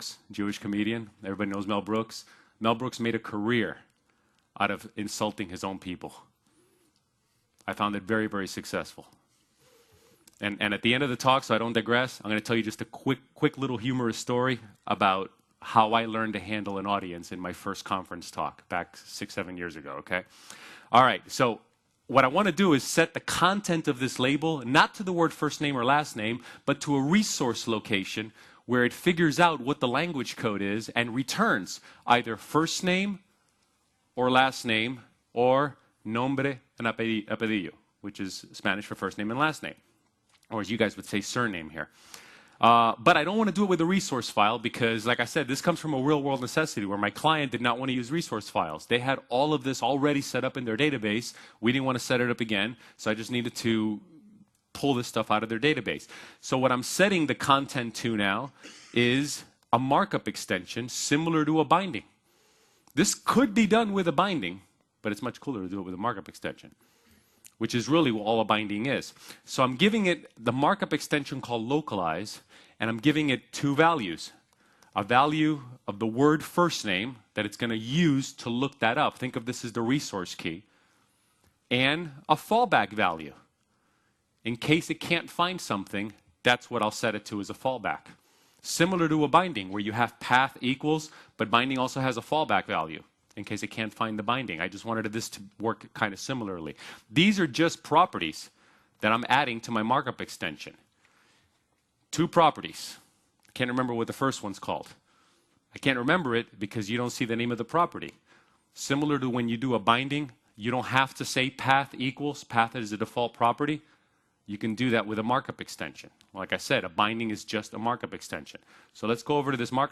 Brooks, Jewish comedian. Everybody knows Mel Brooks. Mel Brooks made a career out of insulting his own people. I found it very, very successful. And at the end of the talk, so I don't digress, I'm going to tell you just a quick little humorous story about how I learned to handle an audience in my first conference talk back 6-7 years ago, okay? All right, so what I want to do is set the content of this label, not to the word first name or last name, but to a resource location where it figures out what the language code is and returns either first name or last name or nombre and apellido, which is Spanish for first name and last name, or as you guys would say, surname here. But I don't want to do it with a resource file because, like I said, this comes from a real-world necessity where my client did not want to use resource files. They had all of this already set up in their database. We didn't want to set it up again, so I just needed to pull this stuff out of their database. So what I'm setting the content to now is a markup extension similar to a binding. This could be done with a binding, but it's much cooler to do it with a markup extension, which is really what all a binding is. So I'm giving it the markup extension called localize, and I'm giving it two values. A value of the word first name that it's going to use to look that up. Think of this as the resource key. And a fallback value. In case it can't find something, that's what I'll set it to as a fallback. Similar to a binding where you have path equals, but binding also has a fallback value in case it can't find the binding. I just wanted this to work kind of similarly. These are just properties that I'm adding to my markup extension. Two properties. I can't remember what the first one's called. I can't remember it because you don't see the name of the property. Similar to when you do a binding, you don't have to say path equals. Path is a default property. You can do that with a markup extension. Like I said, a binding is just a markup extension. So let's go over to this markup